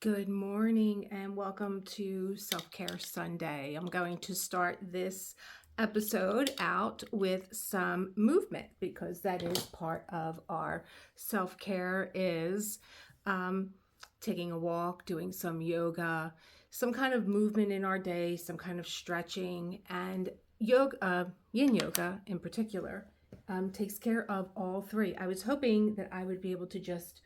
Good morning and welcome to Self-Care Sunday. I'm going to start this episode out with some movement because that is part of our self-care is taking a walk, doing some yoga, some kind of movement in our day, some kind of stretching, and yoga, yin yoga in particular, takes care of all three. I was hoping that I would be able to just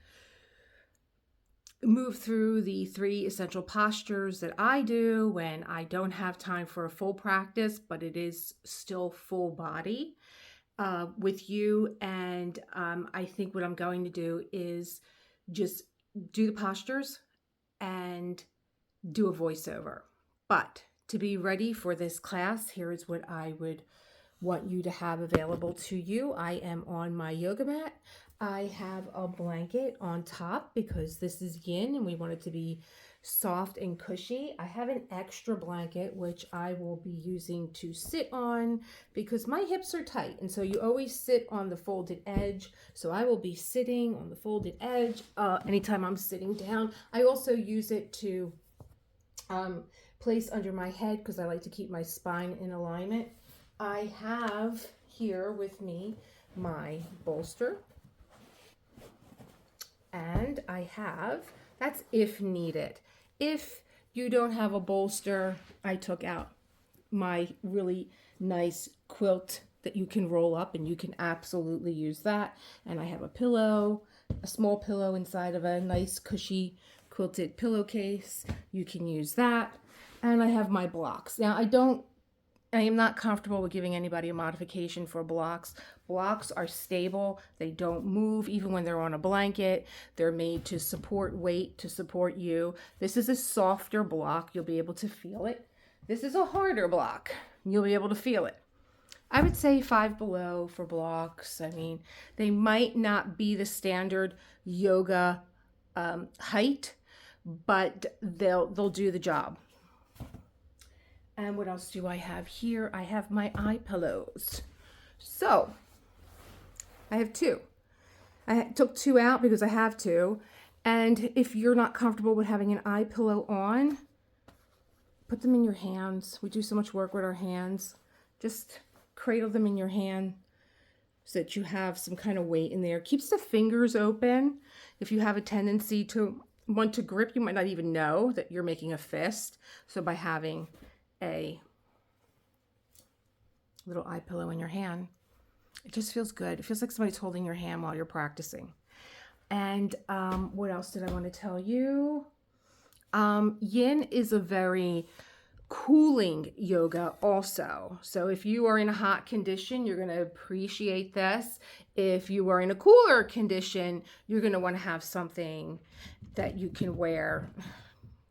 move through the three essential postures that I do when I don't have time for a full practice, but it is still full body with you. And I think what I'm going to do is just do the postures and do a voiceover. But to be ready for this class, here is what I would want you to have available to you. I am on my yoga mat. I have a blanket on top because this is yin and we want it to be soft and cushy. I have an extra blanket which I will be using to sit on because my hips are tight, and so you always sit on the folded edge. So I will be sitting on the folded edge anytime I'm sitting down. I also use it to place under my head because I like to keep my spine in alignment. I have here with me my bolster, and I have, that's if needed. If you don't have a bolster, I took out my really nice quilt that you can roll up, and you can absolutely use that. And I have a pillow, a small pillow inside of a nice cushy quilted pillowcase. You can use that. And I have my blocks. Now I am not comfortable with giving anybody a modification for blocks. Blocks are stable. They don't move even when they're on a blanket. They're made to support weight, to support you. This is a softer block. You'll be able to feel it. This is a harder block. You'll be able to feel it. I would say 5 below for blocks. I mean, they might not be the standard yoga height, but they'll do the job. And what else do I have here? I have my eye pillows. So I have 2. I took 2 out because I have 2. And if you're not comfortable with having an eye pillow on, put them in your hands. We do so much work with our hands. Just cradle them in your hand so that you have some kind of weight in there. Keeps the fingers open. If you have a tendency to want to grip, you might not even know that you're making a fist. So by having a little eye pillow in your hand, it just feels good. It feels like somebody's holding your hand while you're practicing. And what else did I want to tell you? Yin is a very cooling yoga also. So if you are in a hot condition, you're going to appreciate this. If you are in a cooler condition, you're going to want to have something that you can wear.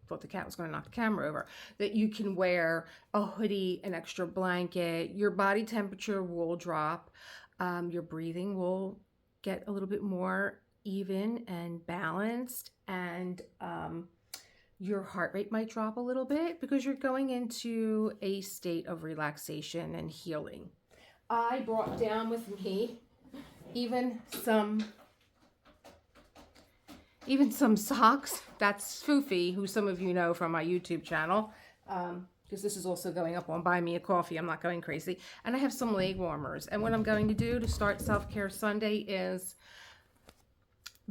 Thought the cat was going to knock the camera over, that you can wear a hoodie, an extra blanket. Your body temperature will drop. Your breathing will get a little bit more even and balanced, and your heart rate might drop a little bit because you're going into a state of relaxation and healing. I brought down with me even some socks. That's Foofy, who some of you know from my YouTube channel, because this is also going up on Buy Me a Coffee. I'm not going crazy. And I have some leg warmers. And what I'm going to do to start Self-Care Sunday is,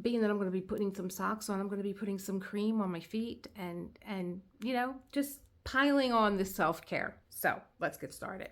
being that I'm going to be putting some socks on, I'm going to be putting some cream on my feet and you know, just piling on the self-care. So let's get started.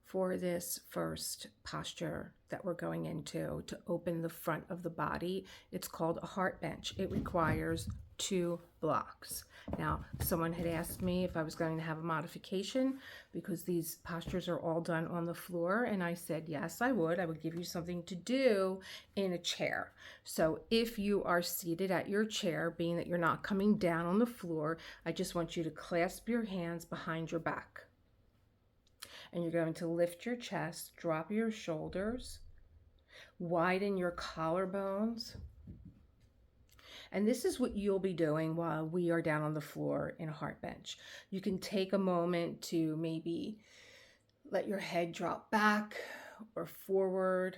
For this first posture that we're going into to open the front of the body, it's called a heart bench. It requires 2 blocks. Now, someone had asked me if I was going to have a modification because these postures are all done on the floor, and I said yes, I would. I would give you something to do in a chair. So if you are seated at your chair, being that you're not coming down on the floor, I just want you to clasp your hands behind your back. And you're going to lift your chest, drop your shoulders, widen your collarbones. And this is what you'll be doing while we are down on the floor in a heart bench. You can take a moment to maybe let your head drop back or forward.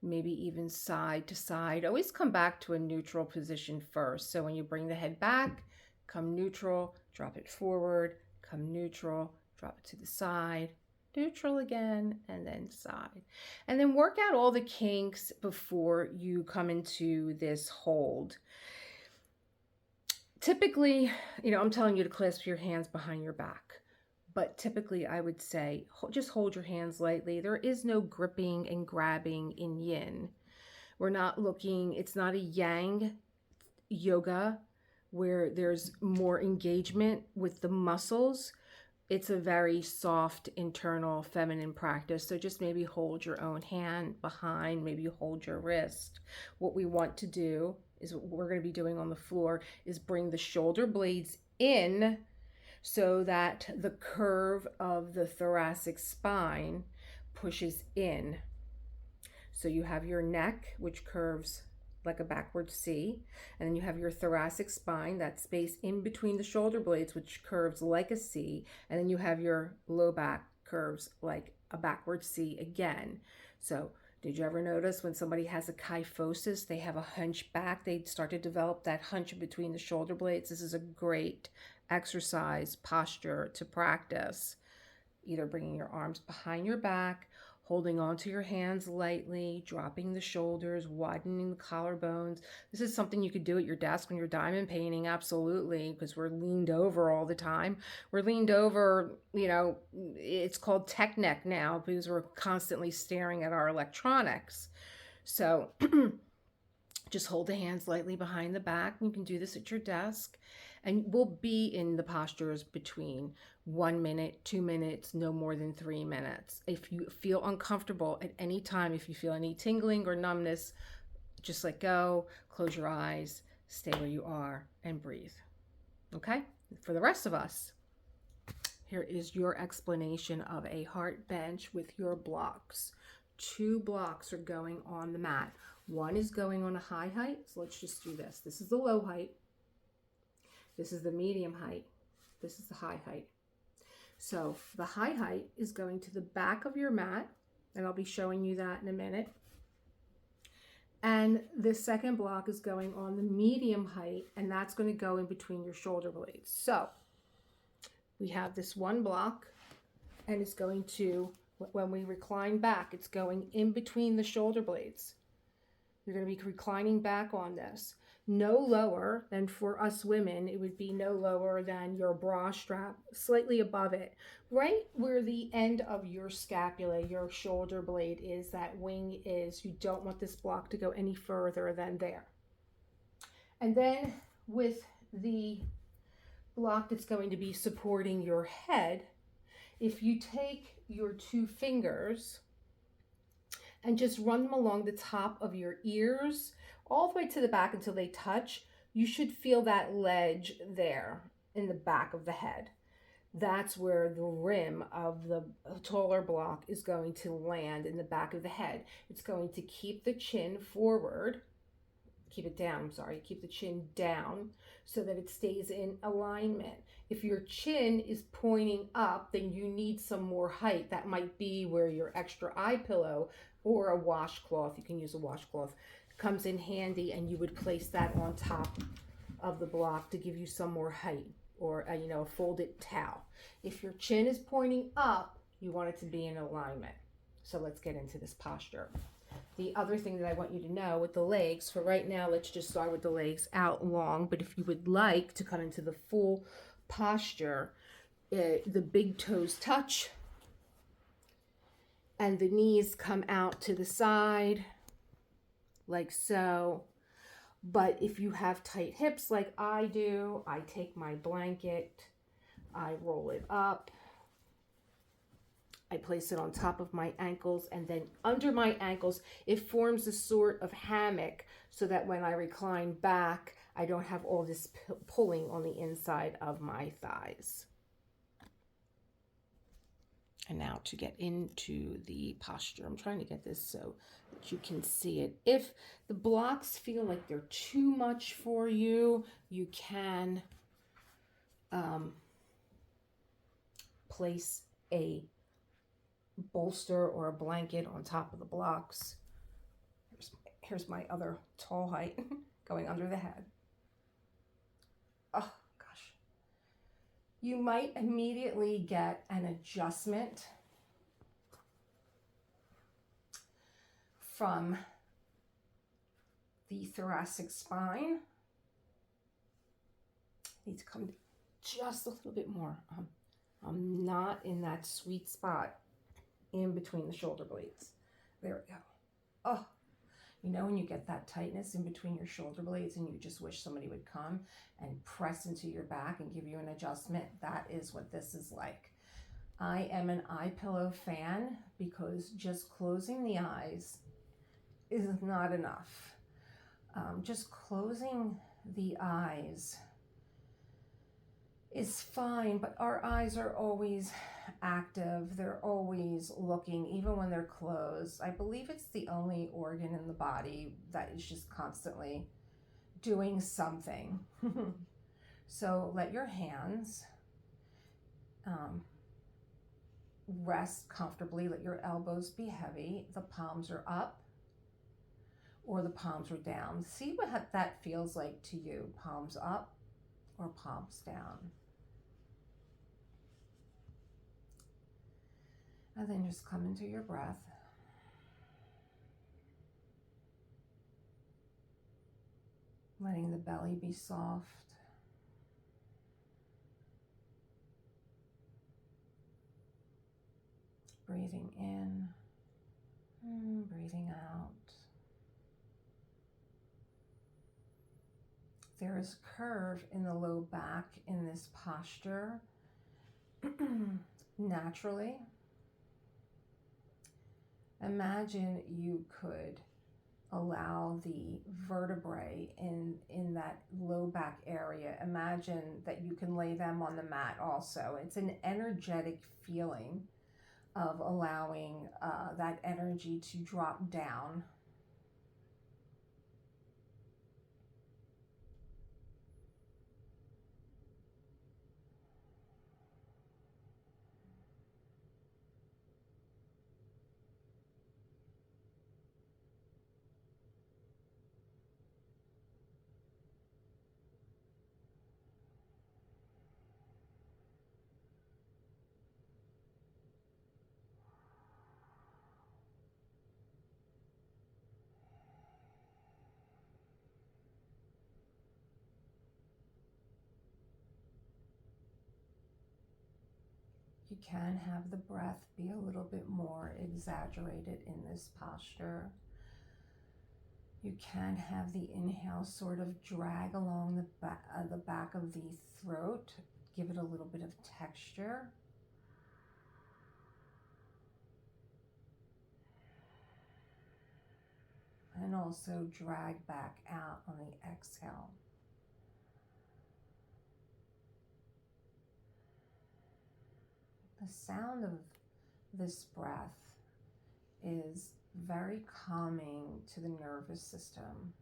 maybe even side to side. Always come back to a neutral position first. So when you bring the head back, come neutral, drop it forward, come neutral, drop it to the side, neutral again, and then side. And then work out all the kinks before you come into this hold. Typically, I'm telling you to clasp your hands behind your back. But typically, I would say just hold your hands lightly. There is no gripping and grabbing in yin. We're not looking, it's not a yang yoga where there's more engagement with the muscles. It's a very soft, internal, feminine practice. So just maybe hold your own hand behind, maybe hold your wrist. What we want to do is what we're going to be doing on the floor is bring the shoulder blades in so that the curve of the thoracic spine pushes in. So you have your neck, which curves like a backward C, and then you have your thoracic spine, that space in between the shoulder blades, which curves like a C, and then you have your low back curves like a backward C again. So did you ever notice when somebody has a kyphosis, they have a hunch back, they start to develop that hunch between the shoulder blades? This is a great exercise posture to practice, either bringing your arms behind your back, holding onto your hands lightly, dropping the shoulders, widening the collarbones. This is something you could do at your desk when you're diamond painting, absolutely, because we're leaned over all the time. We're leaned over, it's called tech neck now because we're constantly staring at our electronics. So just hold the hands lightly behind the back. You can do this at your desk. And we'll be in the postures between 1 minute, 2 minutes, no more than 3 minutes. If you feel uncomfortable at any time, if you feel any tingling or numbness, just let go, close your eyes, stay where you are, and breathe. Okay? For the rest of us, here is your explanation of a heart bench with your blocks. 2 blocks are going on the mat. One is going on a high height, so let's just do this. This is the low height. This is the medium height. This is the high height. So the high height is going to the back of your mat, and I'll be showing you that in a minute. And the second block is going on the medium height, and that's going to go in between your shoulder blades. So we have this one block, and it's going to, when we recline back, it's going in between the shoulder blades. You're going to be reclining back on this. No lower than, for us women, it would be no lower than your bra strap, slightly above it. Right where the end of your scapula, your shoulder blade is, that wing is, you don't want this block to go any further than there. And then with the block that's going to be supporting your head, if you take your 2 fingers and just run them along the top of your ears, all the way to the back until they touch, you should feel that ledge there in the back of the head. That's where the rim of the taller block is going to land, in the back of the head. It's going to keep the chin forward, keep the chin down so that it stays in alignment. If your chin is pointing up, then you need some more height. That might be where your extra eye pillow or a washcloth, you can use a washcloth, comes in handy, and you would place that on top of the block to give you some more height, or a folded towel. If your chin is pointing up, you want it to be in alignment. So let's get into this posture. The other thing that I want you to know with the legs, for right now, let's just start with the legs out long, but if you would like to come into the full posture, the big toes touch and the knees come out to the side, like so. But if you have tight hips like I do, I take my blanket, I roll it up, I place it on top of my ankles, and then under my ankles, it forms a sort of hammock so that when I recline back, I don't have all this pulling on the inside of my thighs. And now to get into the posture, I'm trying to get this so that you can see it. If the blocks feel like they're too much for you, you can place a bolster or a blanket on top of the blocks. Here's my other tall height going under the head. Oh gosh. You might immediately get an adjustment from the thoracic spine. Need to come just a little bit more. I'm not in that sweet spot in between the shoulder blades. There we go. Oh, you know when you get that tightness in between your shoulder blades and you just wish somebody would come and press into your back and give you an adjustment? That is what this is like. I am an eye pillow fan because just closing the eyes is not enough. Just closing the eyes is fine, but our eyes are always active. They're always looking, even when they're closed. I believe it's the only organ in the body that is just constantly doing something. So let your hands rest comfortably. Let your elbows be heavy. The palms are up or the palms are down. See what that feels like to you. Palms up or palms down. And then just come into your breath. Letting the belly be soft. Breathing in and breathing out. There is curve in the low back in this posture naturally. Imagine you could allow the vertebrae in that low back area. Imagine that you can lay them on the mat also. It's an energetic feeling of allowing that energy to drop down. You can have the breath be a little bit more exaggerated in this posture. You can have the inhale sort of drag along the back of the throat, give it a little bit of texture. And also drag back out on the exhale. The sound of this breath is very calming to the nervous system.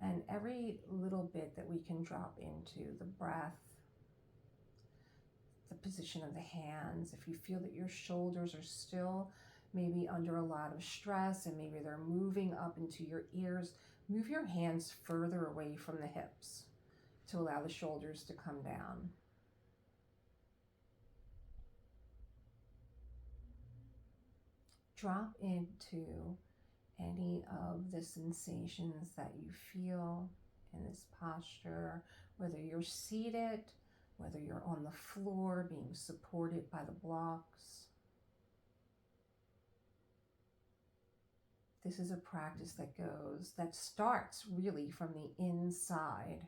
And every little bit that we can drop into the breath, the position of the hands, if you feel that your shoulders are still maybe under a lot of stress and maybe they're moving up into your ears, move your hands further away from the hips to allow the shoulders to come down. Drop into any of the sensations that you feel in this posture, whether you're seated, whether you're on the floor being supported by the blocks. This is a practice that starts really from the inside,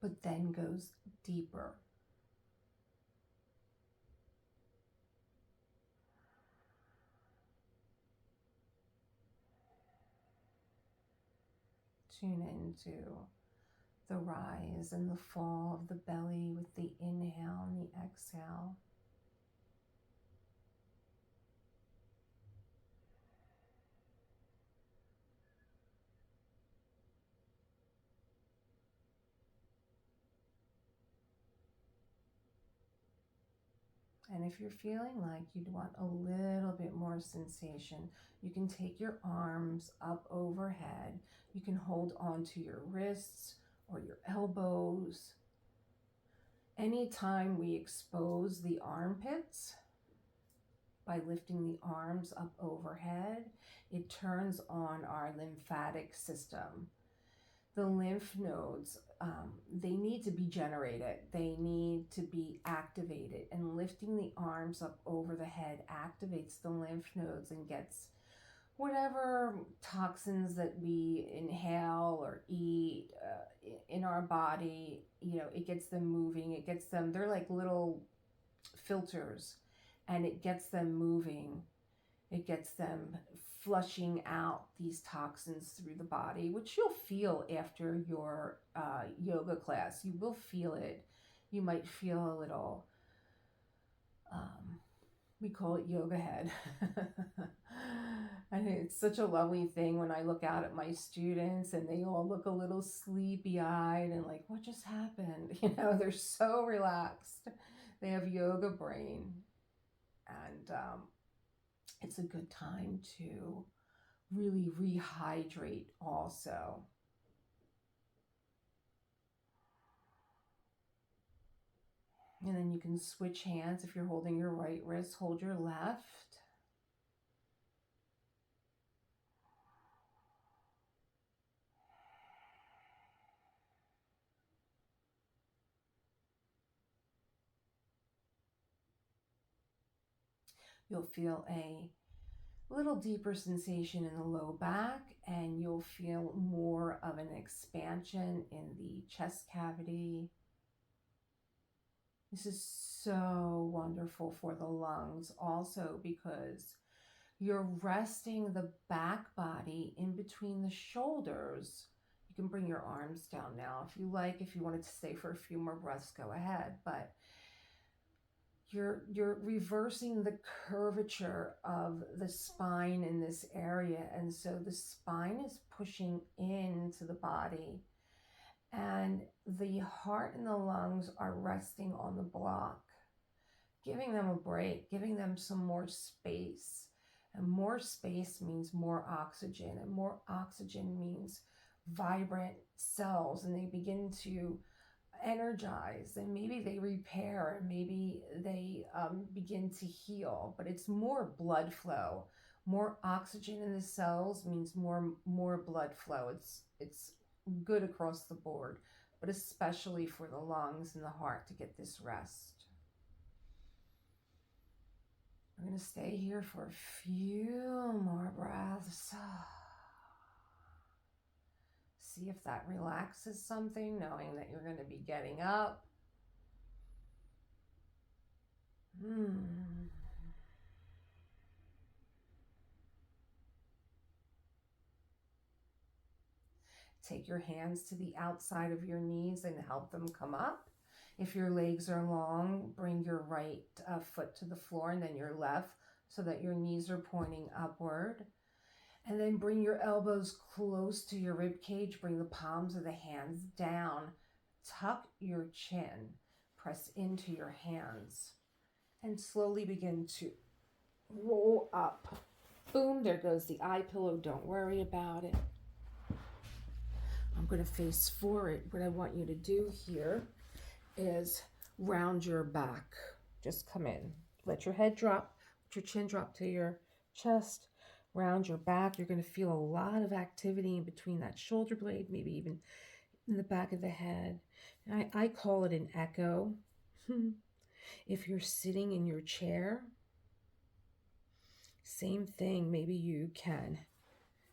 but then goes deeper. Tune into the rise and the fall of the belly with the inhale and the exhale. And if you're feeling like you'd want a little bit more sensation, you can take your arms up overhead. You can hold on to your wrists or your elbows. Anytime we expose the armpits by lifting the arms up overhead, it turns on our lymphatic system. The lymph nodes, they need to be generated. They need to be activated. And lifting the arms up over the head activates the lymph nodes and gets whatever toxins that we inhale or eat in our body, it gets them moving. It gets them, they're like little filters, and it gets them moving. It gets them flushing out these toxins through the body, which you'll feel after your yoga class. You will feel it. You might feel a little, we call it yoga head. And it's such a lovely thing when I look out at my students and they all look a little sleepy eyed and like, what just happened? They're so relaxed. They have yoga brain. And it's a good time to really rehydrate also. And then you can switch hands. If you're holding your right wrist, hold your left. You'll feel a little deeper sensation in the low back, and you'll feel more of an expansion in the chest cavity. This is so wonderful for the lungs also because you're resting the back body in between the shoulders. You can bring your arms down now if you like. If you wanted to stay for a few more breaths, go ahead. But you're reversing the curvature of the spine in this area, and so the spine is pushing into the body, and the heart and the lungs are resting on the block, giving them a break, giving them some more space. And more space means more oxygen, and more oxygen means vibrant cells, and they begin to energize, and maybe they repair, and maybe they begin to heal. But it's more blood flow. More oxygen in the cells means more blood flow. It's good across the board, but especially for the lungs and the heart to get this rest. We're going to stay here for a few more breaths. See if that relaxes something, knowing that you're going to be getting up. Take your hands to the outside of your knees and help them come up. If your legs are long, bring your right foot to the floor and then your left so that your knees are pointing upward. And then bring your elbows close to your rib cage. Bring the palms of the hands down. Tuck your chin. Press into your hands. And slowly begin to roll up. Boom, there goes the eye pillow. Don't worry about it. I'm going to face forward. What I want you to do here is round your back. Just come in. Let your head drop. Let your chin drop to your chest. Round your back. You're going to feel a lot of activity in between that shoulder blade, maybe even in the back of the head. And I call it an echo. If you're sitting in your chair, same thing. Maybe you can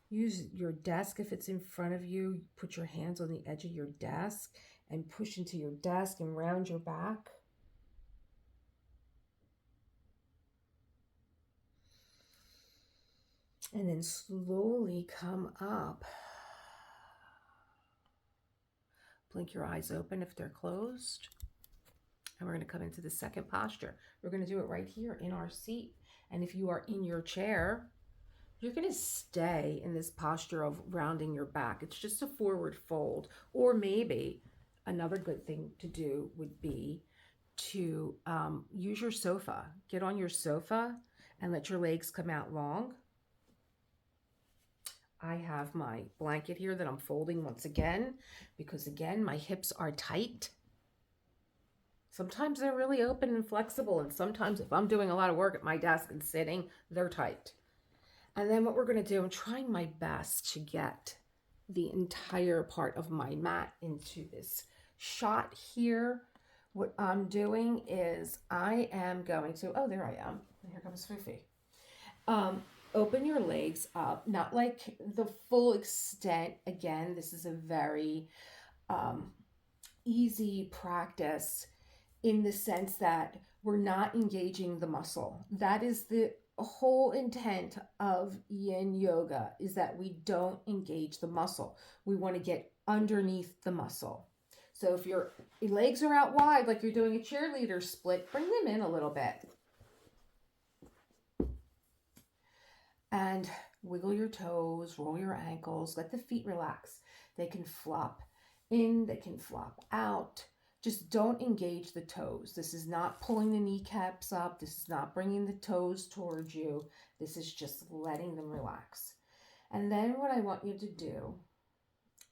use your desk if it's in front of you. Put your hands on the edge of your desk and push into your desk and round your back. And then slowly come up. Blink your eyes open if they're closed. And we're going to come into the second posture. We're going to do it right here in our seat. And if you are in your chair, you're going to stay in this posture of rounding your back. It's just a forward fold. Or maybe another good thing to do would be to use your sofa. Get on your sofa and let your legs come out long. I have my blanket here that I'm folding once again, because again, my hips are tight. Sometimes they're really open and flexible, and sometimes if I'm doing a lot of work at my desk and sitting, they're tight. And then what we're going to do, I'm trying my best to get the entire part of my mat into this shot here. What I'm doing is I am going to, oh, there I am. Here comes Fifi. Open your legs up, not like the full extent. Again, this is a very easy practice in the sense that we're not engaging the muscle. That is the whole intent of yin yoga, is that we don't engage the muscle. We want to get underneath the muscle. So if your legs are out wide, like you're doing a cheerleader split, bring them in a little bit. And wiggle your toes, roll your ankles, let the feet relax. They can flop in, they can flop out. Just don't engage the toes. This is not pulling the kneecaps up. This is not bringing the toes towards you. This is just letting them relax. And then what I want you to do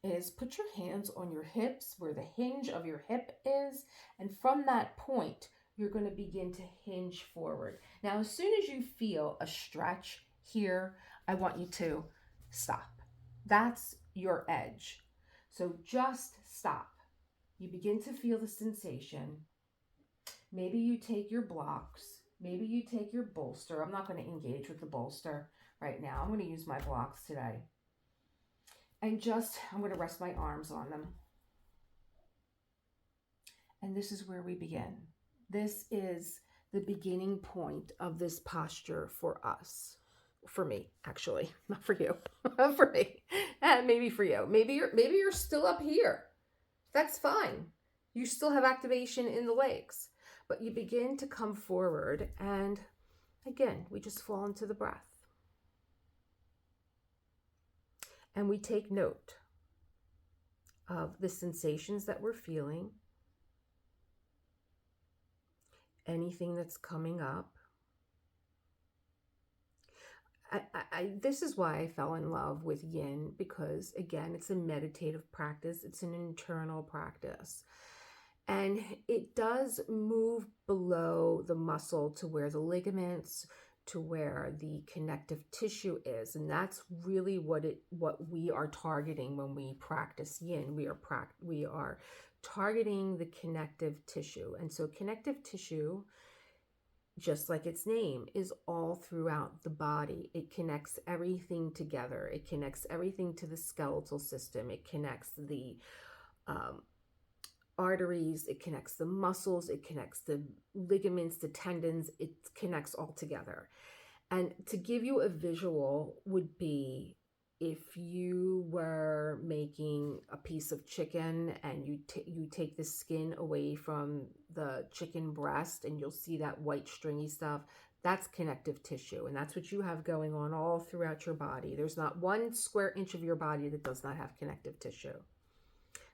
is put your hands on your hips where the hinge of your hip is. And from that point, you're going to begin to hinge forward. Now, as soon as you feel a stretch here, I want you to stop. That's your edge. So just stop. You begin to feel the sensation. Maybe you take your blocks. Maybe you take your bolster. I'm not going to engage with the bolster right now. I'm going to use my blocks today. And I'm going to rest my arms on them. And this is where we begin. This is the beginning point of this posture for us. For me, actually, not for you, for me, and maybe for you. Maybe you're still up here. That's fine. You still have activation in the legs, but you begin to come forward, and again, we just fall into the breath. And we take note of the sensations that we're feeling, anything that's coming up. This is why I fell in love with yin, because again, it's a meditative practice. It's an internal practice. And it does move below the muscle to where the ligaments, to where the connective tissue is. And that's really what we are targeting when we practice yin. We are targeting the connective tissue. And so connective tissue, just like its name, is all throughout the body. It connects everything together. It connects everything to the skeletal system. It connects the arteries. It connects the muscles. It connects the ligaments, the tendons. It connects all together. And to give you a visual would be if you were making a piece of chicken and you take the skin away from the chicken breast and you'll see that white stringy stuff, that's connective tissue. And that's what you have going on all throughout your body. There's not 1 square inch of your body that does not have connective tissue.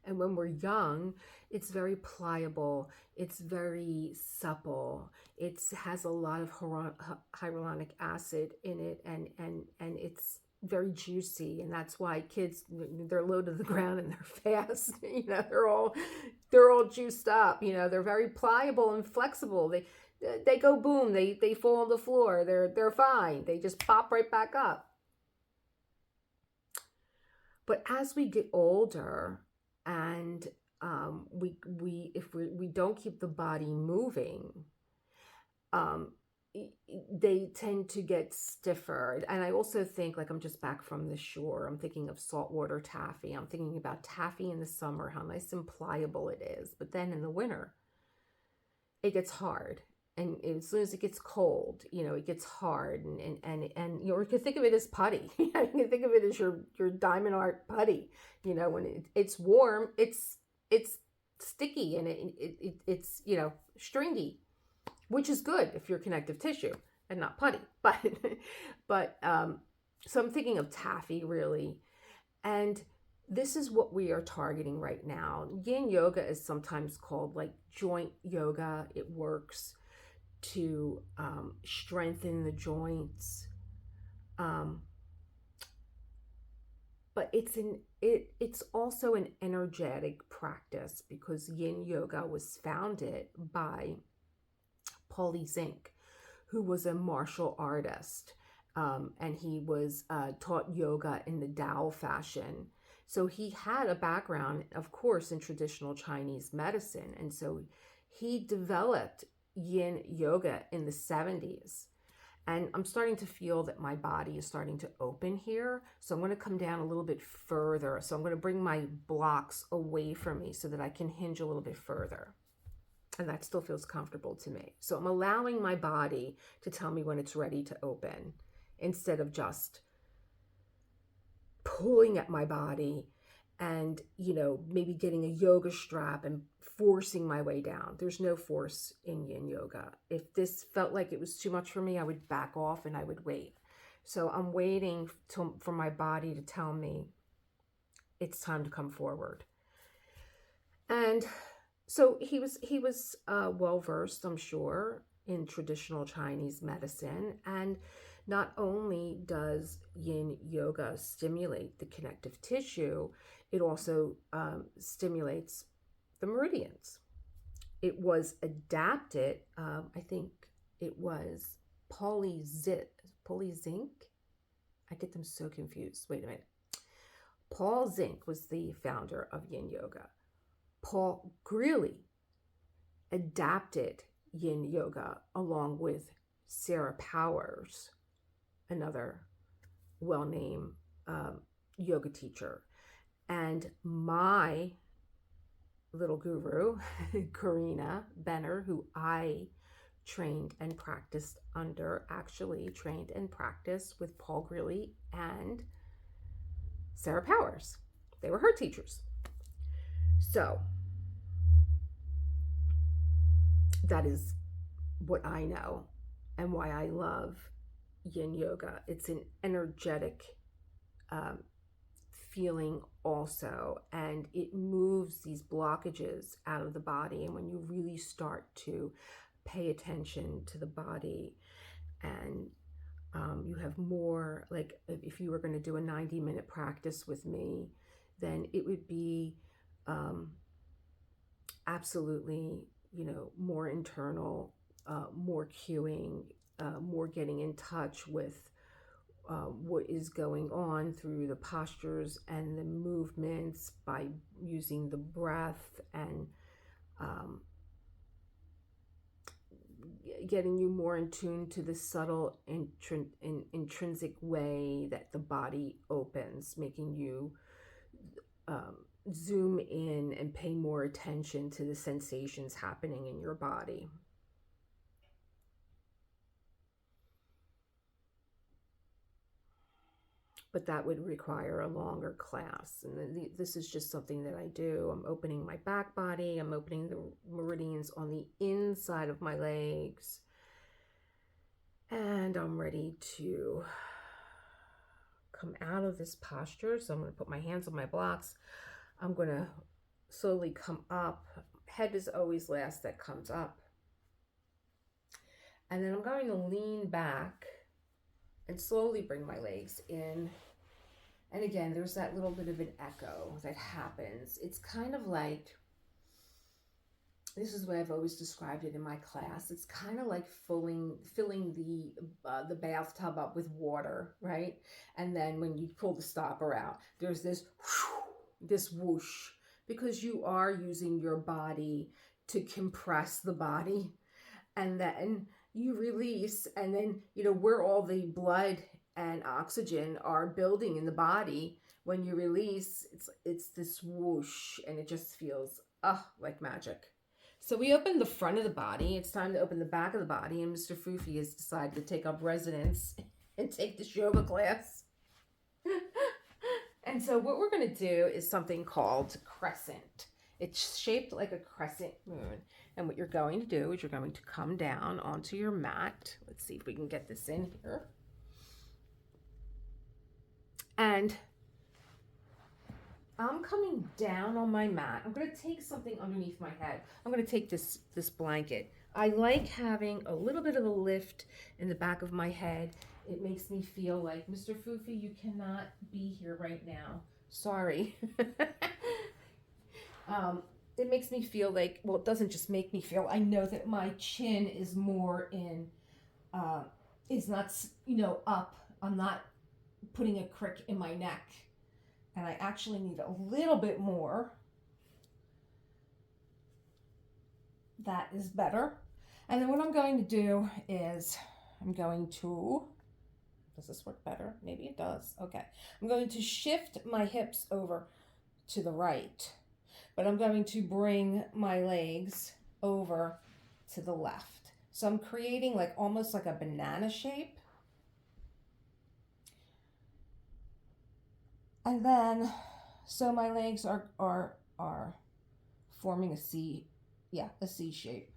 And when we're young, it's very pliable. It's very supple. It has a lot of hyaluronic acid in it, and it's very juicy, and that's why kids, they're low to the ground and they're fast. They're all juiced up. They're very pliable and flexible. They go boom. They fall on the floor. They're fine. They just pop right back up. But as we get older, and if we don't keep the body moving, they tend to get stiffer. And I also think, like, I'm just back from the shore. I'm thinking of saltwater taffy. I'm thinking about taffy in the summer, how nice and pliable it is. But then in the winter, it gets hard. And as soon as it gets cold, it gets hard. And you can think of it as putty. You can think of it as your diamond art putty. When it's warm, it's sticky and it's stringy, which is good if you're connective tissue and not putty. But so I'm thinking of taffy, really. And this is what we are targeting right now. Yin yoga is sometimes called like joint yoga. It works to strengthen the joints. Um, but it's also an energetic practice because Yin yoga was founded by Paulie Zink, who was a martial artist, and he was taught yoga in the Tao fashion. So he had a background, of course, in traditional Chinese medicine, and so he developed Yin yoga in the 70s. And I'm starting to feel that my body is starting to open here. So I'm going to come down a little bit further. So I'm going to bring my blocks away from me so that I can hinge a little bit further. And that still feels comfortable to me. So I'm allowing my body to tell me when it's ready to open instead of just pulling at my body and, maybe getting a yoga strap and forcing my way down. There's no force in Yin yoga. If this felt like it was too much for me, I would back off and I would wait. So I'm waiting for my body to tell me it's time to come forward. And so he was well versed, I'm sure, in traditional Chinese medicine. And not only does Yin yoga stimulate the connective tissue, it also stimulates the meridians. It was adapted, I think it was Paulie Zink. I get them so confused. Wait a minute. Paul Zink was the founder of Yin yoga. Paul Greeley adapted Yin yoga along with Sarah Powers, another well-named yoga teacher. And my little guru, Karina Benner, who I trained and practiced under, actually trained and practiced with Paul Greeley and Sarah Powers. They were her teachers. So that is what I know and why I love Yin yoga. It's an energetic feeling also, and it moves these blockages out of the body. And when you really start to pay attention to the body and you have more, like if you were going to do a 90-minute practice with me, then it would be absolutely, more internal, more cueing, more getting in touch with what is going on through the postures and the movements by using the breath and getting you more in tune to the subtle intrinsic way that the body opens, making you zoom in and pay more attention to the sensations happening in your body. But that would require a longer class. And this is just something that I do. I'm opening my back body. I'm opening the meridians on the inside of my legs. And I'm ready to come out of this posture. So I'm going to put my hands on my blocks. I'm going to slowly come up. Head is always last that comes up. And then I'm going to lean back and slowly bring my legs in. And again, there's that little bit of an echo that happens. It's kind of like, this is the way I've always described it in my class. It's kind of like filling the bathtub up with water, right? And then when you pull the stopper out, there's this whoosh, because you are using your body to compress the body. And then you release, and then where all the blood and oxygen are building in the body, when you release, it's this whoosh, and it just feels like magic. So we opened the front of the body. It's time to open the back of the body, and Mr. Fufi has decided to take up residence and take this yoga class. And so what we're going to do is something called crescent. It's shaped like a crescent moon. And what you're going to do is you're going to come down onto your mat. Let's see if we can get this in here. And I'm coming down on my mat. I'm going to take something underneath my head. I'm going to take this blanket. I like having a little bit of a lift in the back of my head. It makes me feel like, Mr. Fufi, you cannot be here right now. Sorry. It makes me feel like, well, it doesn't just make me feel, I know that my chin is more in, is not, up. I'm not putting a crick in my neck. And I actually need a little bit more. That is better. And then what I'm going to do is I'm going to, does this work better? Maybe it does. Okay. I'm going to shift my hips over to the right, but I'm going to bring my legs over to the left. So I'm creating like almost like a banana shape. And then, so my legs are forming a C shape.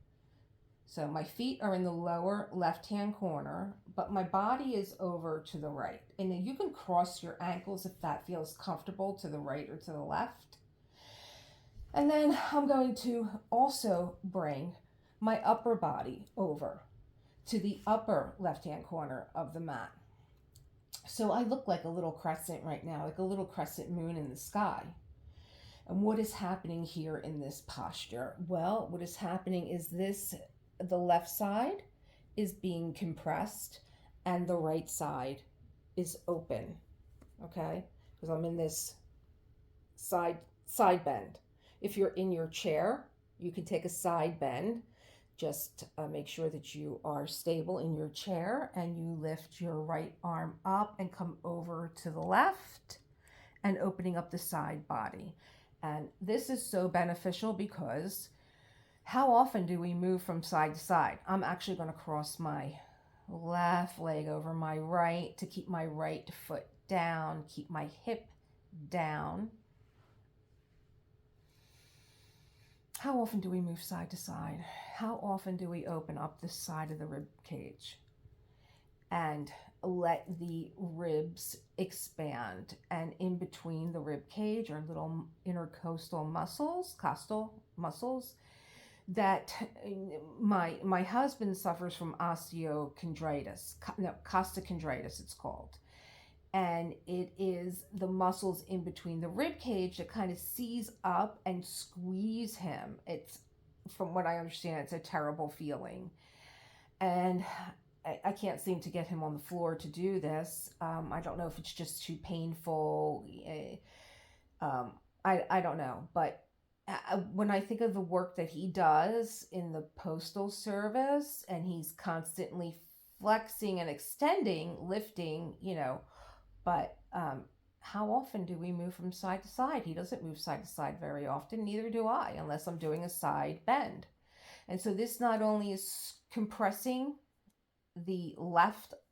So my feet are in the lower left-hand corner, but my body is over to the right. And then you can cross your ankles if that feels comfortable to the right or to the left. And then I'm going to also bring my upper body over to the upper left-hand corner of the mat. So I look like a little crescent right now, like a little crescent moon in the sky. And what is happening here in this posture? Well, what is happening is the left side is being compressed and the right side is open, okay? Because I'm in this side bend. If you're in your chair, you can take a side bend. Just make sure that you are stable in your chair and you lift your right arm up and come over to the left and opening up the side body. And this is so beneficial because how often do we move from side to side? I'm actually going to cross my left leg over my right to keep my right foot down, keep my hip down. How often do we move side to side? How often do we open up the side of the rib cage and let the ribs expand? And in between the rib cage are little intercostal muscles, costal muscles, that my husband suffers from osteochondritis, costochondritis it's called. And it is the muscles in between the rib cage that kind of seize up and squeeze him. It's, from what I understand, it's a terrible feeling. And I can't seem to get him on the floor to do this. I don't know if it's just too painful. I don't know. But when I think of the work that he does in the Postal Service, and he's constantly flexing and extending, lifting, but how often do we move from side to side? He doesn't move side to side very often, neither do I, unless I'm doing a side bend. And so this not only is compressing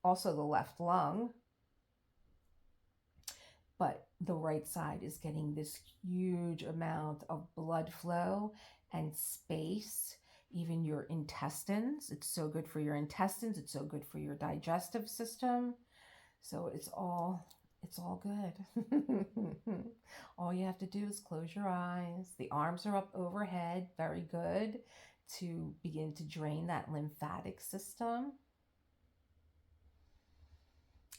also the left lung, but the right side is getting this huge amount of blood flow and space. Even your intestines, it's so good for your intestines, it's so good for your digestive system. So it's all good. All you have to do is close your eyes. The arms are up overhead, very good, to begin to drain that lymphatic system.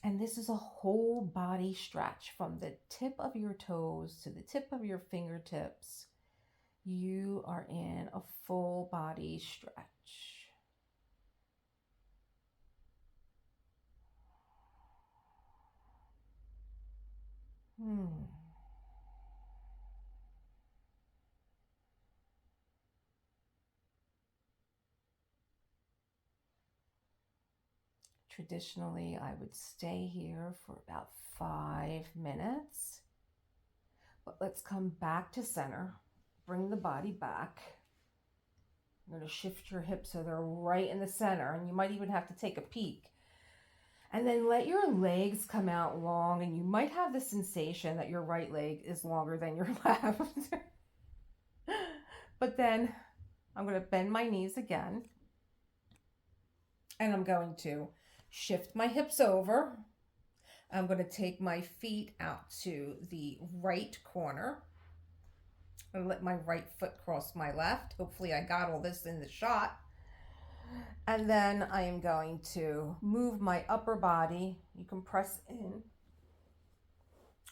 And this is a whole body stretch from the tip of your toes to the tip of your fingertips. You are in a full body stretch. Traditionally, I would stay here for about 5 minutes. But let's come back to center. Bring the body back. I'm going to shift your hips so they're right in the center, and you might even have to take a peek. And then let your legs come out long, and you might have the sensation that your right leg is longer than your left. But then I'm going to bend my knees again, and I'm going to shift my hips over. I'm going to take my feet out to the right corner and let my right foot cross my left. Hopefully I got all this in the shot. And then I am going to move my upper body. You can press in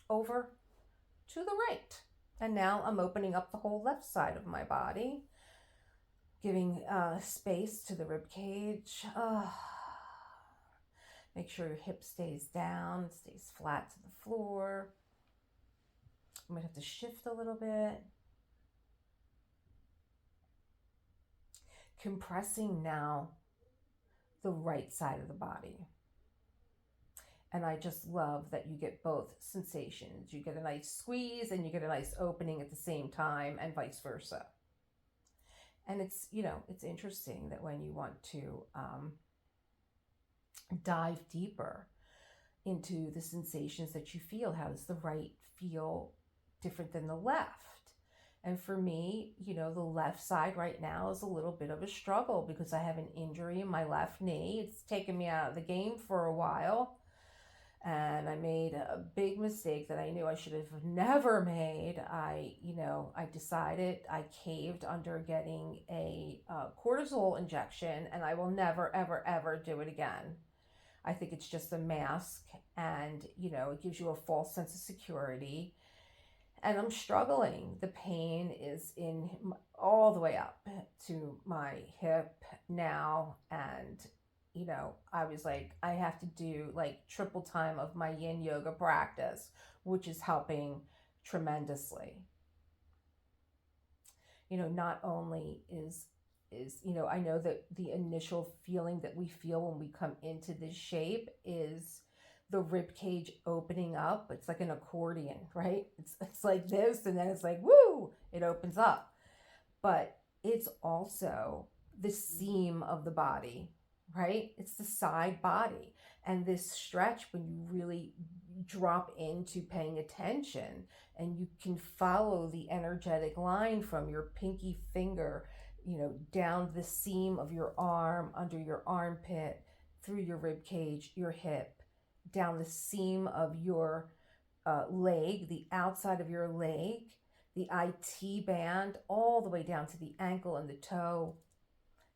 over to the right. And now I'm opening up the whole left side of my body, giving space to the rib cage. Make sure your hip stays down, stays flat to the floor. I'm going to have to shift a little bit. Compressing now the right side of the body. And I just love that you get both sensations. You get a nice squeeze and you get a nice opening at the same time, and vice versa. And it's, it's interesting that when you want to dive deeper into the sensations that you feel, how does the right feel different than the left? And for me, the left side right now is a little bit of a struggle because I have an injury in my left knee. It's taken me out of the game for a while. And I made a big mistake that I knew I should have never made. I decided I caved under getting a cortisol injection, and I will never, ever, ever do it again. I think it's just a mask, and, it gives you a false sense of security. And I'm struggling. The pain is in all the way up to my hip now, and I was like, I have to do like triple time of my yin yoga practice, which is helping tremendously. Not only is I know that the initial feeling that we feel when we come into this shape is the rib cage opening up. It's like an accordion, right? It's like this, and then it's like, woo, it opens up. But it's also the seam of the body, right? It's the side body. And this stretch, when you really drop into paying attention and you can follow the energetic line from your pinky finger, down the seam of your arm, under your armpit, through your rib cage, your hip, down the seam of your leg, the outside of your leg, the IT band, all the way down to the ankle and the toe.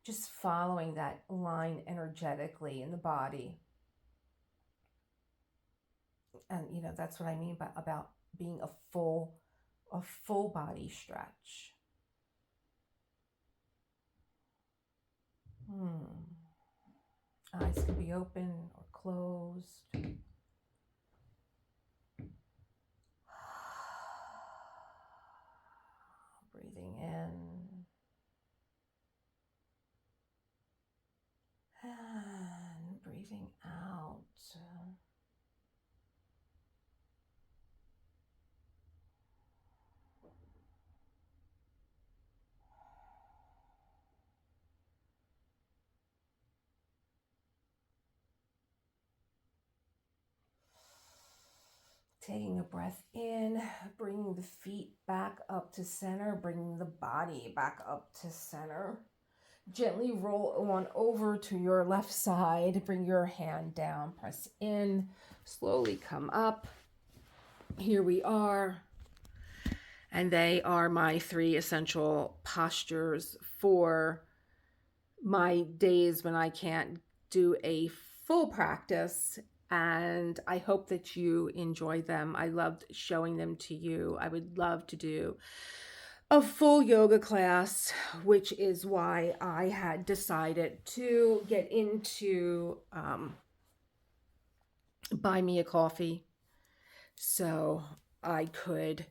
Just following that line energetically in the body. And that's what I mean about being a full body stretch. Eyes can be open or closed. Breathing in. And breathing out. Taking a breath in, bringing the feet back up to center, bringing the body back up to center. Gently roll on over to your left side. Bring your hand down, press in, slowly come up. Here we are. And they are my 3 essential postures for my days when I can't do a full practice. And I hope that you enjoy them. I loved showing them to you. I would love to do a full yoga class, which is why I had decided to get into Buy Me a Coffee so I could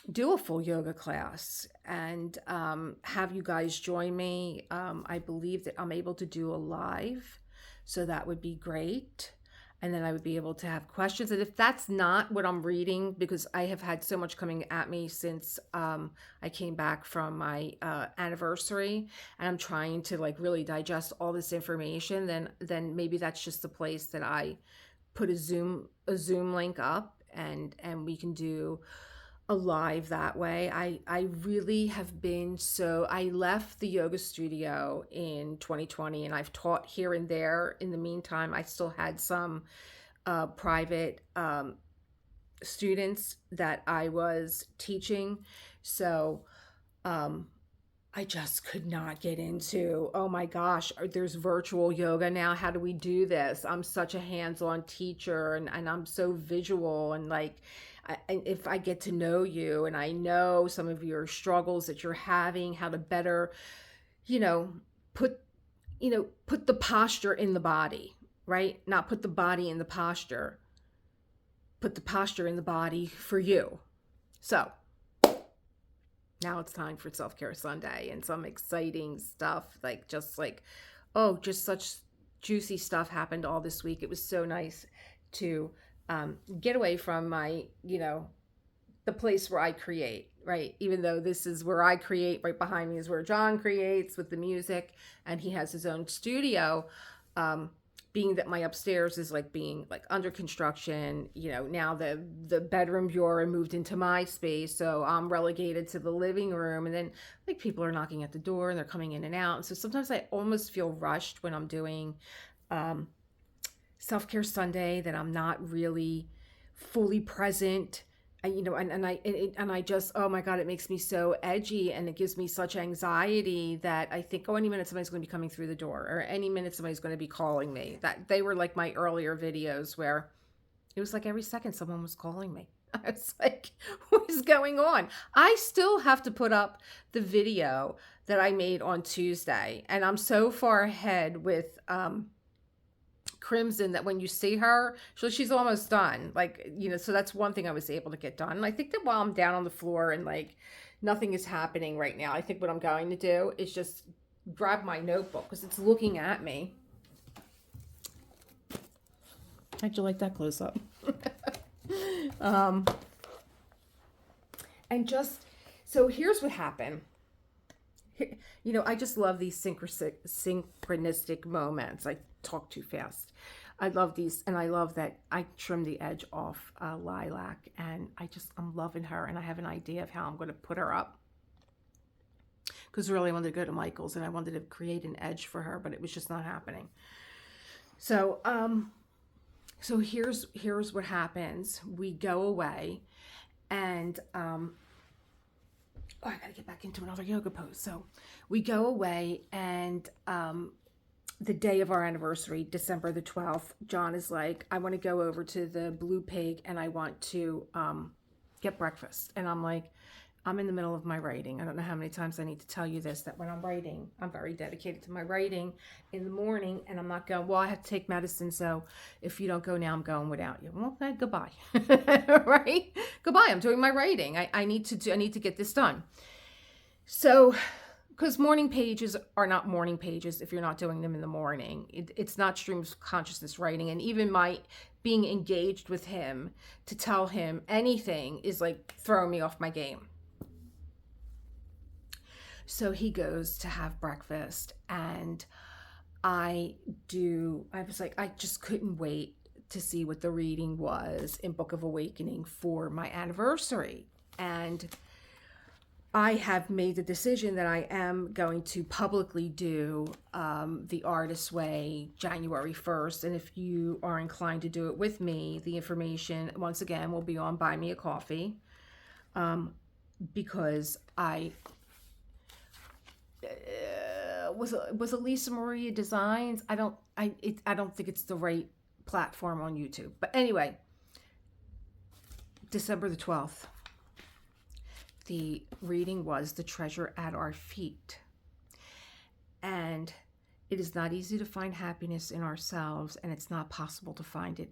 do a full yoga class and have you guys join me. I believe that I'm able to do a live, so that would be great. And then I would be able to have questions. And if that's not what I'm reading, because I have had so much coming at me since I came back from my anniversary, and I'm trying to like really digest all this information, then maybe that's just the place that I put a Zoom link up, and we can do alive that way. I really have been so I left the yoga studio in 2020 and I've taught here and there. In the meantime, I still had some private students that I was teaching. So um, I just could not get into, oh my gosh, there's virtual yoga now. How do we do this? I'm such a hands-on teacher and I'm so visual and like if I get to know you and I know some of your struggles that you're having, how to better, you know, put put the posture in the body, right? Not put the body in the posture. Put the posture in the body for you. So, now it's time for Self Care Sunday and some exciting stuff, like just like, oh, just such juicy stuff happened all this week. It was so nice to get away from my, the place where I create, right? Even though this is where I create, right behind me is where John creates with the music, and he has his own studio. Being that my upstairs is like being like under construction, now the bedroom bureau moved into my space, so I'm relegated to the living room, and then like people are knocking at the door and they're coming in and out, and so sometimes I almost feel rushed when I'm doing self-care Sunday, that I'm not really fully present. And I just, oh my God, it makes me so edgy and it gives me such anxiety that I think, oh, any minute somebody's going to be coming through the door, or any minute somebody's going to be calling me. That they were like my earlier videos where it was like every second someone was calling me. I was like, what is going on? I still have to put up the video that I made on Tuesday, and I'm so far ahead with Crimson that when you see her, she's almost done. Like, so that's one thing I was able to get done. And I think that while I'm down on the floor and like nothing is happening right now, I think what I'm going to do is just grab my notebook because it's looking at me. How'd you like that close up? And just, so here's what happened. I just love these synchronistic moments. I talk too fast. I love these, and I love that I trimmed the edge off Lilac, and I'm loving her, and I have an idea of how I'm going to put her up. Because really I wanted to go to Michael's, and I wanted to create an edge for her, but it was just not happening. So, so here's what happens. We go away, and I gotta get back into another yoga pose. So we go away, and the day of our anniversary, December the 12th, John is like, I want to go over to the Blue Pig and I want to get breakfast. And I'm like, I'm in the middle of my writing. I don't know how many times I need to tell you this, that when I'm writing, I'm very dedicated to my writing in the morning, and I'm not going, well, I have to take medicine, so if you don't go now, I'm going without you. Well, okay, goodbye. Right? Goodbye. I'm doing my writing. I need to get this done. So, because morning pages are not morning pages if you're not doing them in the morning. It's not stream of consciousness writing. And even my being engaged with him to tell him anything is like throwing me off my game. So he goes to have breakfast, and I was like, I just couldn't wait to see what the reading was in Book of Awakening for my anniversary. And I have made the decision that I am going to publicly do The Artist's Way January 1st. And if you are inclined to do it with me, the information, once again, will be on Buy Me a Coffee. Because I... was it Lisa Maria Designs? I don't think it's the right platform on YouTube. But anyway, December the 12th. The reading was The Treasure at Our Feet. And it is not easy to find happiness in ourselves, and it's not possible to find it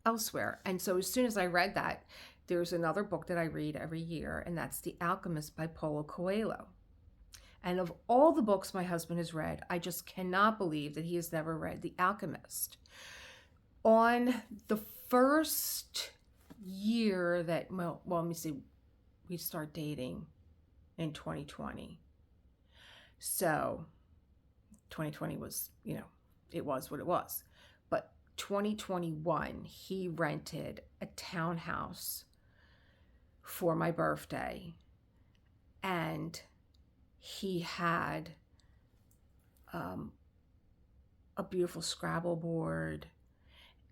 elsewhere. And so as soon as I read that, there's another book that I read every year, and that's The Alchemist by Paulo Coelho. And of all the books my husband has read, I just cannot believe that he has never read The Alchemist. On the first year that, well, let me see, we start dating in 2020. So 2020 was, it was what it was. But 2021, he rented a townhouse for my birthday. And he had a beautiful Scrabble board,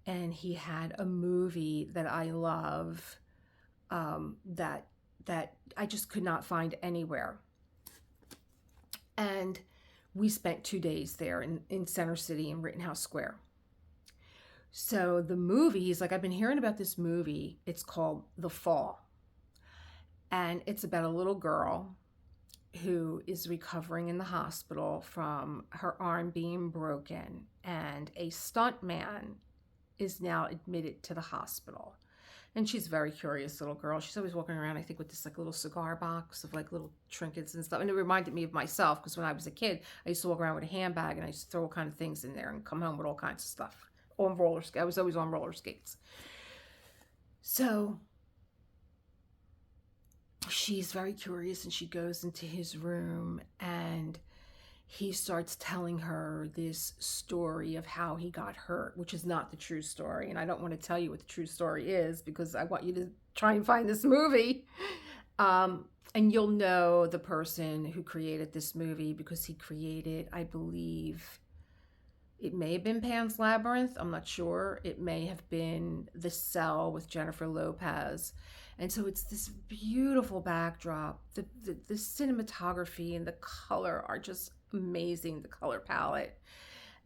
and he had a movie that I love, that I just could not find anywhere. And we spent 2 days there in Center City in Rittenhouse Square. So the movie, he's like, I've been hearing about this movie. It's called The Fall. And it's about a little girl who is recovering in the hospital from her arm being broken. And a stuntman is now admitted to the hospital. And she's a very curious little girl. She's always walking around, I think, with this like little cigar box of like little trinkets and stuff. And it reminded me of myself, because when I was a kid, I used to walk around with a handbag and I used to throw all kinds of things in there and come home with all kinds of stuff. On roller skates. I was always on roller skates. So she's very curious, and she goes into his room, and he starts telling her this story of how he got hurt, which is not the true story. And I don't want to tell you what the true story is, because I want you to try and find this movie. And you'll know the person who created this movie, because he created, I believe, it may have been Pan's Labyrinth. I'm not sure. It may have been The Cell with Jennifer Lopez. And so it's this beautiful backdrop. The cinematography and the color are just amazing, the color palette.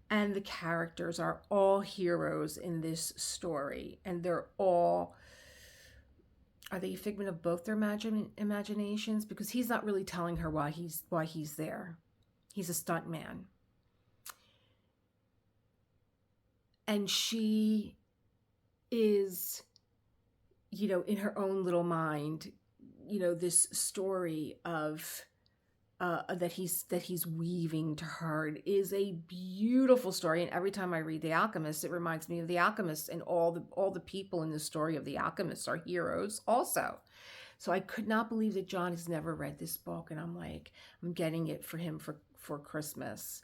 And the characters are all heroes in this story. And they're all, are they a figment of both their imaginations? Because he's not really telling her why he's there. He's a stuntman. And she is, in her own little mind, this story of that he's weaving to her. It is a beautiful story, and every time I read The Alchemist, it reminds me of The Alchemist, and all the people in the story of The Alchemist are heroes also. So I could not believe that John has never read this book, and I'm like, I'm getting it for him for Christmas.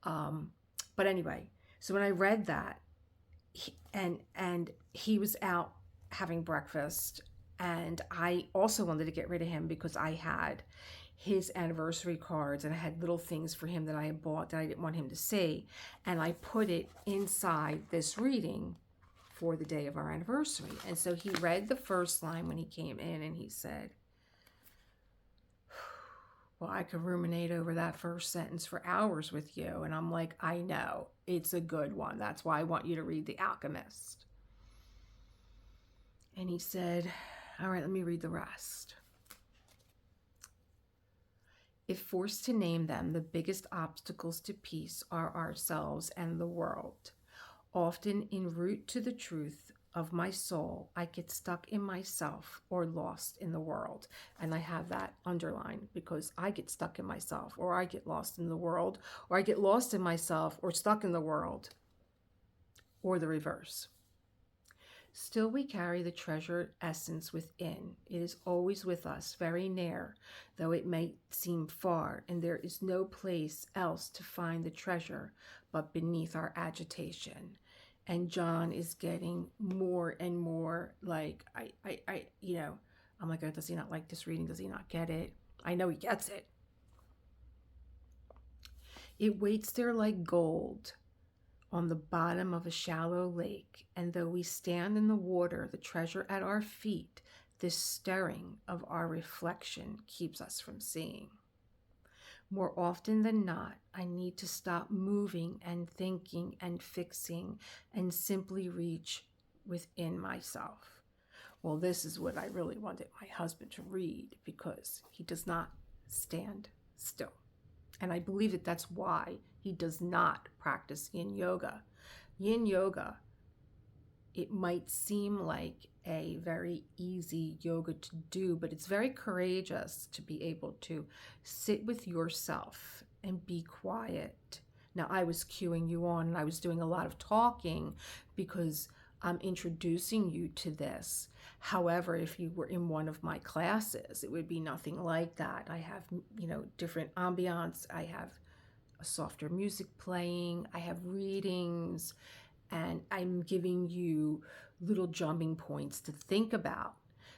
But anyway, so when I read that, and he was out having breakfast, and I also wanted to get rid of him because I had his anniversary cards, and I had little things for him that I had bought that I didn't want him to see, and I put it inside this reading for the day of our anniversary. And so he read the first line when he came in, and he said, well, I could ruminate over that first sentence for hours with you. And I'm like, I know, it's a good one. That's why I want you to read The Alchemist. And he said, all right, let me read the rest. If forced to name them, the biggest obstacles to peace are ourselves and the world. Often en route to the truth of my soul, I get stuck in myself or lost in the world. And I have that underlined, because I get stuck in myself, or I get lost in the world, or I get lost in myself or stuck in the world, or the reverse. Still we carry the treasured essence within. It is always with us, very near, though it may seem far, and there is no place else to find the treasure but beneath our agitation. And John is getting more and more like, I'm like, oh, does he not like this reading? Does he not get it? I know he gets it. It waits there like gold on the bottom of a shallow lake, and though we stand in the water, the treasure at our feet, this stirring of our reflection keeps us from seeing. More often than not, I need to stop moving and thinking and fixing and simply reach within myself. Well, this is what I really wanted my husband to read, because he does not stand still. And I believe that that's why he does not practice yin yoga. Yin yoga, it might seem like a very easy yoga to do, but it's very courageous to be able to sit with yourself and be quiet. Now, I was cueing you on, and I was doing a lot of talking because I'm introducing you to this. However, if you were in one of my classes, it would be nothing like that. I have, different ambiance. I have a softer music playing. I have readings, and I'm giving you little jumping points to think about.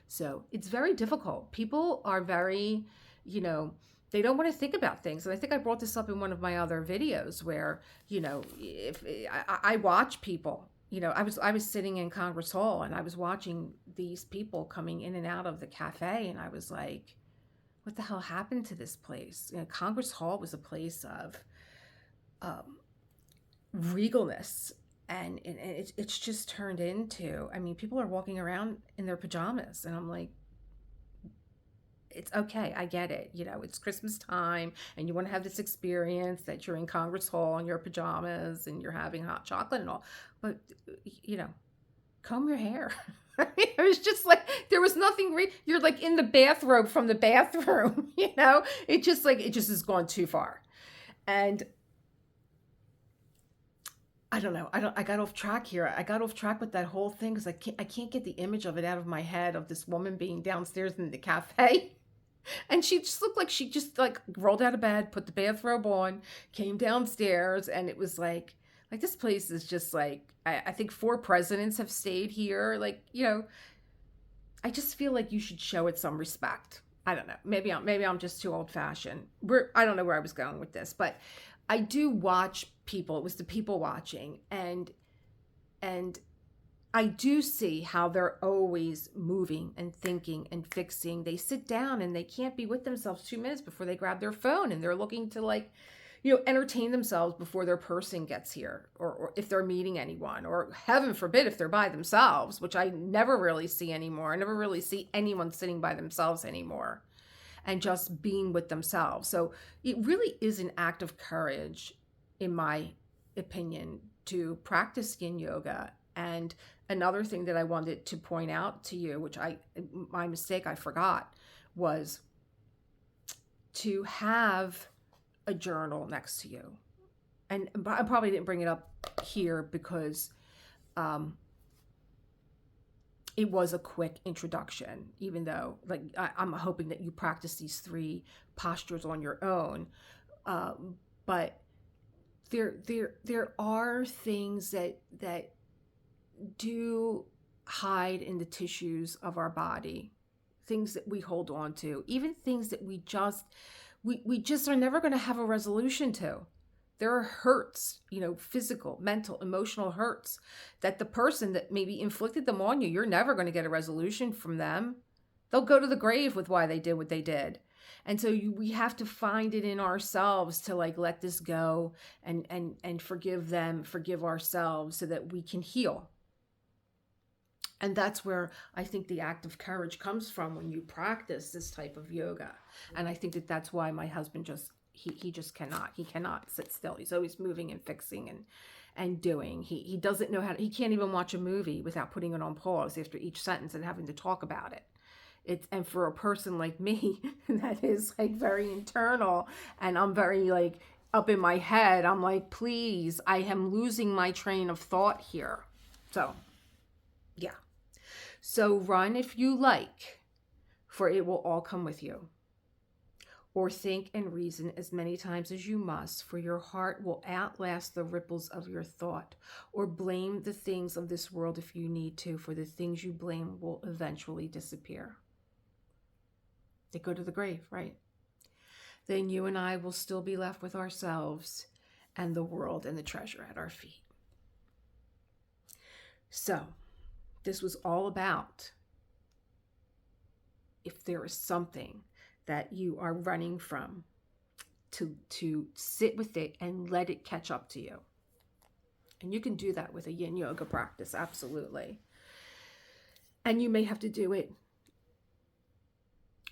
So it's very difficult. People are very, you know, they don't want to think about things. And I think I brought this up in one of my other videos where, if I watch people, I was sitting in Congress Hall and I was watching these people coming in and out of the cafe, and I was like, what the hell happened to this place? Congress Hall was a place of um, regalness, and it's just turned into, I mean, people are walking around in their pajamas, and I'm like, it's okay. I get it. It's Christmas time and you want to have this experience that you're in Congress Hall in your pajamas and you're having hot chocolate and all. But, you know, comb your hair. I mean, it was just like, there was nothing, you're like in the bathrobe from the bathroom, it just has gone too far. And I don't know. I got off track here. I got off track with that whole thing because I can't get the image of it out of my head of this woman being downstairs in the cafe. And she just looked like she just like rolled out of bed, put the bathrobe on, came downstairs, and it was like this place is just like, I think 4 presidents have stayed here. Like, I just feel like you should show it some respect. I don't know. Maybe I'm just too old fashioned. I don't know where I was going with this, but I do watch people. It was the people watching, and I do see how they're always moving and thinking and fixing. They sit down and they can't be with themselves 2 minutes before they grab their phone, and they're looking to entertain themselves before their person gets here, or if they're meeting anyone, or heaven forbid if they're by themselves, which I never really see anymore. I never really see anyone sitting by themselves anymore and just being with themselves. So it really is an act of courage, in my opinion, to practice yin yoga. And another thing that I wanted to point out to you, which my mistake, I forgot, was to have a journal next to you. And I probably didn't bring it up here because it was a quick introduction, even though I'm hoping that you practice these 3 postures on your own. But there are things that do hide in the tissues of our body, things that we hold on to, even things that we just are never going to have a resolution to. There are hurts, physical, mental, emotional hurts that the person that maybe inflicted them on you, you're never going to get a resolution from them. They'll go to the grave with why they did what they did. And so we have to find it in ourselves to let this go and forgive them, forgive ourselves so that we can heal. And that's where I think the act of courage comes from when you practice this type of yoga. And I think that's why my husband he cannot sit still. He's always moving and fixing and doing. He doesn't know he can't even watch a movie without putting it on pause after each sentence and having to talk about it. And for a person like me, that is very internal, and I'm very up in my head. I'm like, please, I am losing my train of thought here. So, yeah. So run if you like, for it will all come with you. Or think and reason as many times as you must, for your heart will outlast the ripples of your thought. Or blame the things of this world if you need to, for the things you blame will eventually disappear. They go to the grave, right? Then you and I will still be left with ourselves and the world and the treasure at our feet. So, this was all about, if there is something that you are running from, to sit with it and let it catch up to you. And you can do that with a yin yoga practice, absolutely. And you may have to do it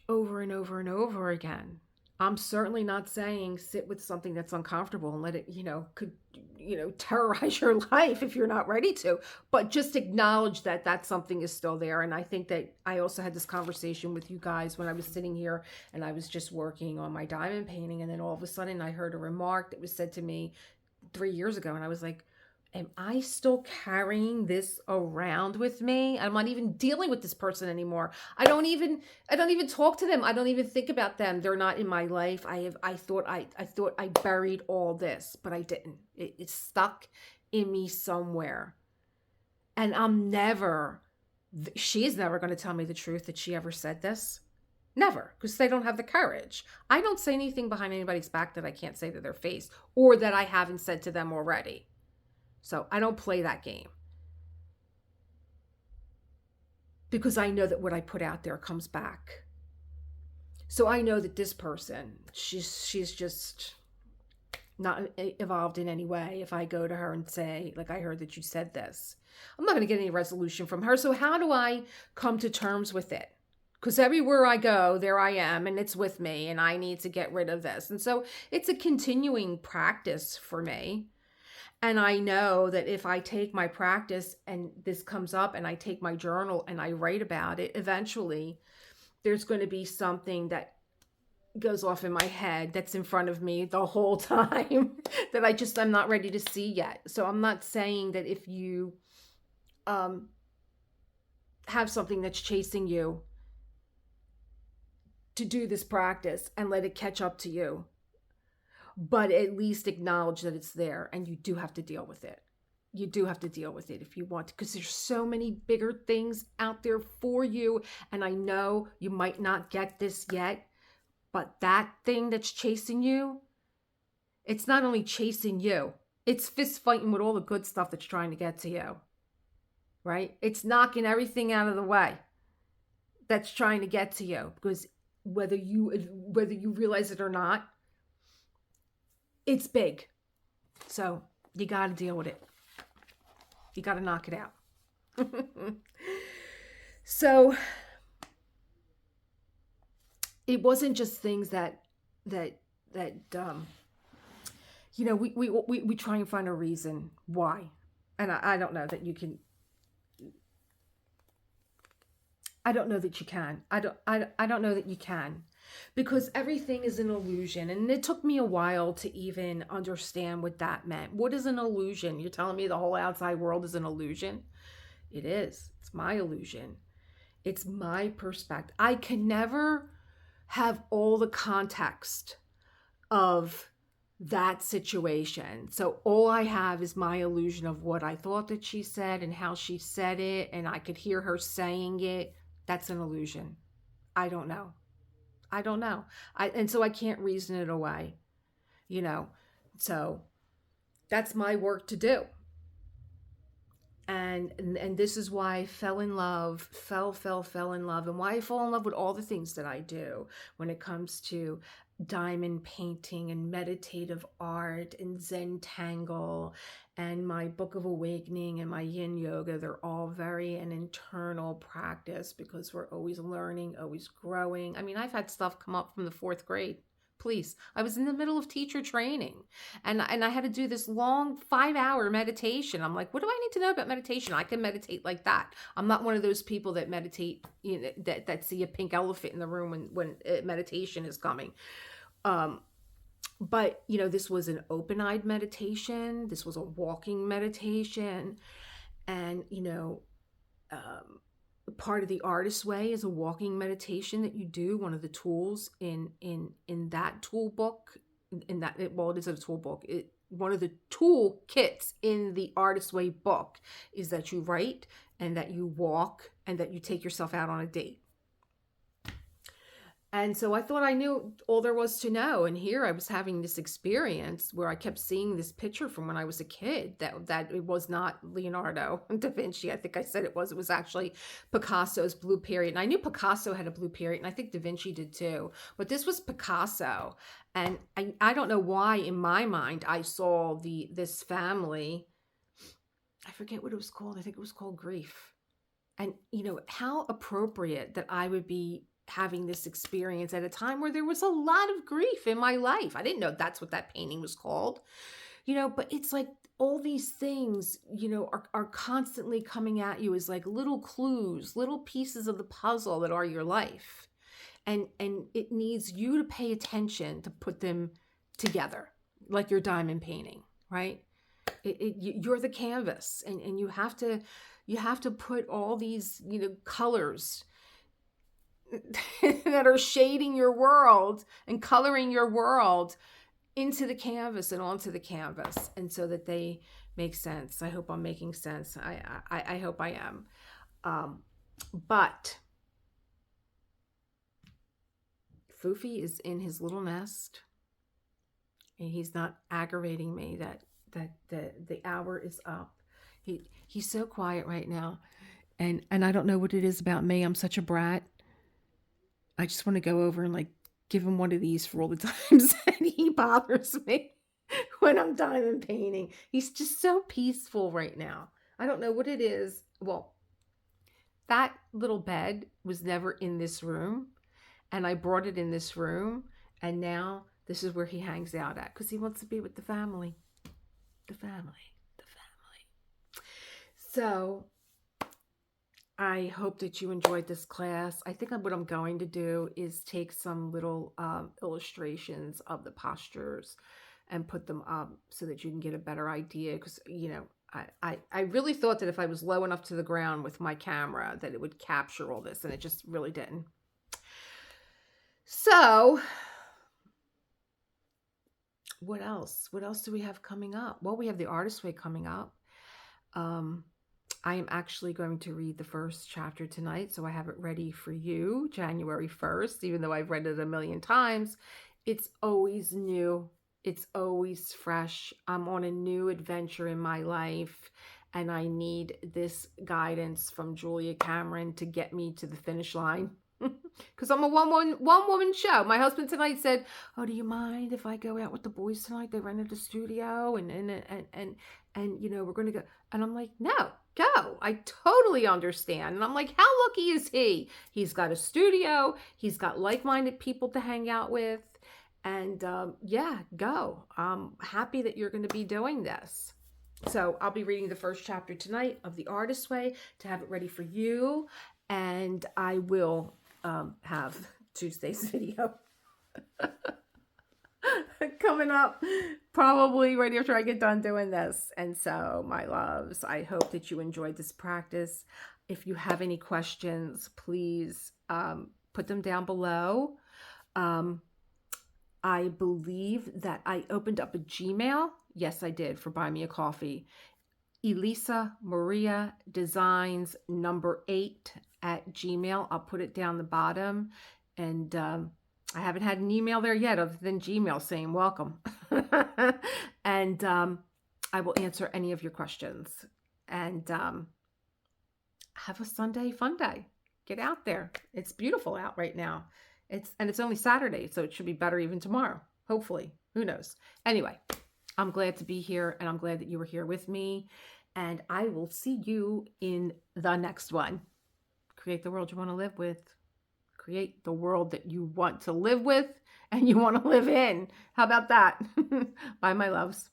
over and over and over again. I'm certainly not saying sit with something that's uncomfortable and let it, could terrorize your life if you're not ready to, but just acknowledge that something is still there. And I think that I also had this conversation with you guys when I was sitting here and I was just working on my diamond painting. And then all of a sudden I heard a remark that was said to me 3 years ago. And I was like, am I still carrying this around with me? I'm not even dealing with this person anymore. I don't even talk to them. I don't even think about them. They're not in my life. I thought I buried all this, but I didn't. It's stuck in me somewhere. And I'm never She's never going to tell me the truth that she ever said this. Never, because they don't have the courage. I don't say anything behind anybody's back that I can't say to their face or that I haven't said to them already. So I don't play that game. Because I know that what I put out there comes back. So I know that this person, she's just not evolved in any way. If I go to her and say, like, I heard that you said this, I'm not going to get any resolution from her. So how do I come to terms with it? Because everywhere I go, there I am, and it's with me, and I need to get rid of this. And so it's a continuing practice for me. And I know that if I take my practice and this comes up and I take my journal and I write about it, eventually there's going to be something that goes off in my head that's in front of me the whole time that I'm not ready to see yet. So I'm not saying that if you have something that's chasing you, to do this practice and let it catch up to you, but at least acknowledge that it's there, and you do have to deal with it. You do have to deal with it if you want to, because there's so many bigger things out there for you. And I know you might not get this yet, but that thing that's chasing you, it's not only chasing you, it's fist fighting with all the good stuff that's trying to get to you, right? It's knocking everything out of the way that's trying to get to you, because whether you realize it or not, it's big. So you got to deal with it. You got to knock it out. So it wasn't just things that we try and find a reason why. And I don't know that you can. I don't know that you can. I don't know that you can, because everything is an illusion. And it took me a while to even understand what that meant. What is an illusion? You're telling me the whole outside world is an illusion? It is. It's my illusion. It's my perspective. I can never have all the context of that situation. So all I have is my illusion of what I thought that she said and how she said it, and I could hear her saying it. That's an illusion. I don't know. And so I can't reason it away, So that's my work to do. And this is why I fell in love, and why I fall in love with all the things that I do when it comes to diamond painting and meditative art and Zentangle and my Book of Awakening and my Yin Yoga. They're all very an internal practice, because we're always learning, always growing. I mean, I've had stuff come up from the 4th grade. Please. I was in the middle of teacher training, and I had to do this long 5-hour meditation. I'm like, what do I need to know about meditation? I can meditate like that. I'm not one of those people that meditate, that see a pink elephant in the room when meditation is coming. But this was an open-eyed meditation. This was a walking meditation. And, part of the Artist Way is a walking meditation that you do. One of the tools in that tool book, it is a tool book. One of the tool kits in the Artist Way book is that you write and that you walk and that you take yourself out on a date. And so I thought I knew all there was to know. And here I was having this experience where I kept seeing this picture from when I was a kid that it was not Leonardo da Vinci. I think I said it was actually Picasso's Blue Period. And I knew Picasso had a blue period, and I think Da Vinci did too. But this was Picasso. And I don't know why in my mind I saw this family. I forget what it was called. I think it was called Grief. And, how appropriate that I would be having this experience at a time where there was a lot of grief in my life. I didn't know that's what that painting was called, but it's like all these things, are constantly coming at you as like little clues, little pieces of the puzzle that are your life. And it needs you to pay attention to put them together, like your diamond painting, right? You're the canvas, and you have to put all these, colors that are shading your world and coloring your world into the canvas and onto the canvas, and so that they make sense. I hope I'm making sense. I hope I am. But Foofy is in his little nest, and he's not aggravating me that the hour is up. He's so quiet right now, and I don't know what it is about me. I'm such a brat. I just want to go over and like give him one of these for all the times that he bothers me when I'm diamond painting. He's just so peaceful right now. I don't know what it is. Well, that little bed was never in this room, and I brought it in this room, and now this is where he hangs out at because he wants to be with the family. The family. So I hope that you enjoyed this class. I think what I'm going to do is take some little illustrations of the postures and put them up so that you can get a better idea, because, you know, I really thought that if I was low enough to the ground with my camera that it would capture all this, and it just really didn't. So what else? What else do we have coming up? Well, we have the Artist Way coming up. I am actually going to read the first chapter tonight, so I have it ready for you, January 1st, even though I've read it a million times. It's always new. It's always fresh. I'm on a new adventure in my life, and I need this guidance from Julia Cameron to get me to the finish line. Because I'm a one-woman show. My husband tonight said, "Oh, do you mind if I go out with the boys tonight? They rented a studio, and you know, we're going to go." And I'm like, "No, go. I totally understand." And I'm like, "How lucky is he? He's got a studio. He's got like-minded people to hang out with, and yeah, go. I'm happy that you're going to be doing this." So I'll be reading the first chapter tonight of The Artist Way to have it ready for you, and I will have Tuesday's video coming up probably right after I get done doing this. And so, my loves, I hope that you enjoyed this practice. If you have any questions, please put them down below. I believe that I opened up a Gmail. Yes, I did, for Buy Me a Coffee. Elisa Maria Designs #8@Gmail. I'll put it down the bottom. And I haven't had an email there yet other than Gmail saying welcome. And I will answer any of your questions. And have a Sunday fun day. Get out there. It's beautiful out right now. It's only Saturday, so it should be better even tomorrow. Hopefully. Who knows? Anyway, I'm glad to be here, and I'm glad that you were here with me. And I will see you in the next one. Create the world you want to live with. Create the world that you want to live with and you want to live in. How about that? Bye, my loves.